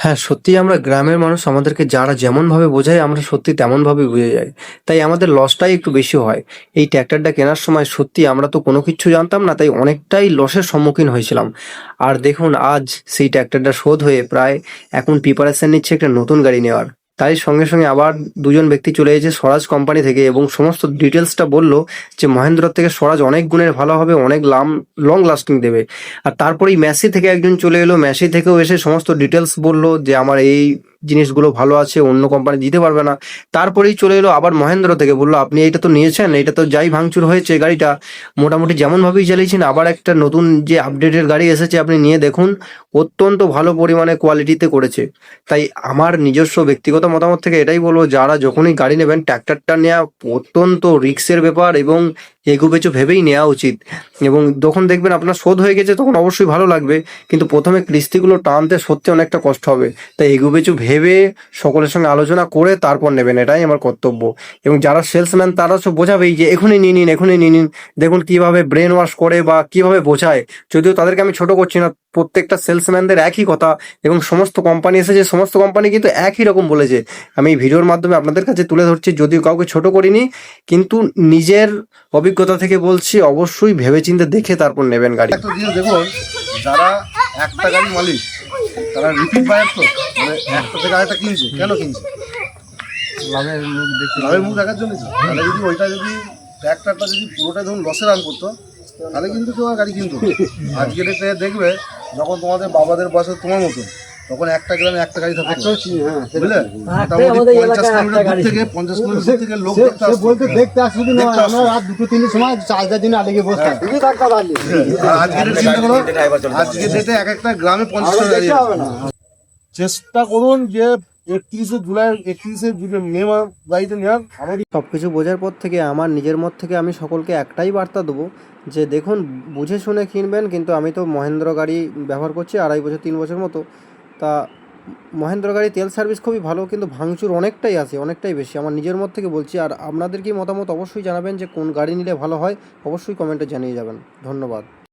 হ্যাঁ, সত্যিই আমরা গ্রামের মানুষ আমাদেরকে যারা যেমনভাবে বোঝায় আমরা সত্যি তেমনভাবে বুঝে যাই। তাই আমাদের লসটাই একটু বেশি হয়। এই ট্র্যাক্টরটা কেনার সময় সত্যি আমরা তো কোনো কিচ্ছু জানতাম না, তাই অনেকটাই লসের সম্মুখীন হয়েছিলাম। আর দেখুন আজ সেই ট্র্যাক্টরটা শোধ হয়ে প্রায় এখন প্রিপারেশন নিচ্ছে একটা নতুন গাড়ি নেওয়ার। তাই সঙ্গে, সঙ্গে আবার ২ জন ব্যক্তি চলে এসেছে স্বরাজ কোম্পানি থেকে এবং সমস্ত ডিটেইলসটা বলল যে মহেন্দ্রর থেকে স্বরাজ অনেক গুণের ভালো হবে, অনেক লং লাস্টিং দেবে। আর তারপরেই মেসি থেকে একজন চলে এলো, মেসি থেকেও এসে সমস্ত ডিটেলস বললো যে আমার এই জিনিসগুলো ভালো আছে, অন্য কোম্পানি দিতে পারবে না। তারপরেই চলে এলো আবার মহেন্দ্র থেকে, বললো আপনি এইটা তো নিয়েছেন, এটা তো যাই ভাঙচুর হয়েছে গাড়িটা মোটামুটি যেমনভাবেই চালিয়েছেন, আবার একটা নতুন যে আপডেটের গাড়ি এসেছে আপনি নিয়ে দেখুন, অত্যন্ত ভালো পরিমাণে কোয়ালিটিতে করেছে। তাই আমার নিজস্ব ব্যক্তিগত মতামত থেকে এটাই বলবো, যারা যখনই গাড়ি নেবেন ট্র্যাক্টরটা নেওয়া অত্যন্ত রিস্কের ব্যাপার এবং এগুবেচু ভেবেই নেওয়া উচিত। এবং যখন দেখবেন আপনার শোধ হয়ে গেছে তখন অবশ্যই ভালো লাগবে, কিন্তু প্রথমে কিস্তিগুলো টানতে সত্যি অনেকটা কষ্ট হবে। তাই এগুবেচু ভেবে সকলের সঙ্গে আলোচনা করে তারপর নেবেন, এটাই আমার কর্তব্য। এবং যারা সেলসম্যান তারা সব বোঝাবেই যে এখনই নিয়ে নিন, এখনই নিয়ে নিন। দেখুন কিভাবে ব্রেন ওয়াশ করে বা কিভাবে বোঝায়। যদিও তাদেরকে আমি ছোট করছি না, প্রত্যেকটা সেলসম্যানদের একই কথা এবং সমস্ত কোম্পানি এসেছে, সমস্ত কোম্পানি কিন্তু একই রকম বলেছে। আমি এই ভিডিওর মাধ্যমে আপনাদের কাছে তুলে ধরছি, যদিও কাউকে ছোট করিনি, কিন্তু নিজের অভিজ্ঞতা থেকে বলছি, অবশ্যই ভেবেচিন্তে দেখে তারপর নেবেন গাড়ি। একটা জিনিস দেখুন, যারা একটা গাড়ির মালিক তারা রিপিট বায়ার তো, মানে একটা থেকে আরেকটা কিনছে, কেন কিনছে? লাভের মুখ দেখার জন্য। তাহলে যদি ওইটা যদি ট্র্যাক্টরটা যদি পুরোটা ধরুন লসে রান করতো তাহলে কিন্তু তোমার গাড়ি কিনতো। আজকে ডেটে দেখবে যখন তোমাদের বাবাদের বয়স তোমার মতন, তখন একটা গ্রামে একটা গাড়ি থাকতো, বুঝলে? মোটামুটি ৫০ কিলোমিটার দূর থেকে ৫০ কিলোমিটার দূর থেকে লোক দেখতে আসতো না, আমরা রাত ২-৩টার সময় চার্জার জন্য আগে বসতাম। আজকে ডেটে চিন্তা করো, আজকে ডেটে এক একটা গ্রামে ৫০টা গাড়ি আছে। চেষ্টা করুন যে 31শে মে গাড়িটা নেওয়ার। সব কিছু বোঝার পর থেকে আমার নিজের মত থেকে আমি সকলকে একটাই বার্তা দেবো যে দেখুন, বুঝে শুনে কিনবেন। কিন্তু আমি তো মহেন্দ্র গাড়ি ব্যবহার করছি ২.৫ বছর ৩ বছর মতো। তা মহেন্দ্র গাড়ি তেল সার্ভিস খুবই ভালো, কিন্তু ভাঙচুর অনেকটাই আছে, অনেকটাই বেশি, আমার নিজের মত থেকে বলছি। আর আপনাদের কি মতামত অবশ্যই জানাবেন যে কোন গাড়ি নিলে ভালো হয়, অবশ্যই কমেন্টে জানিয়ে যাবেন। ধন্যবাদ।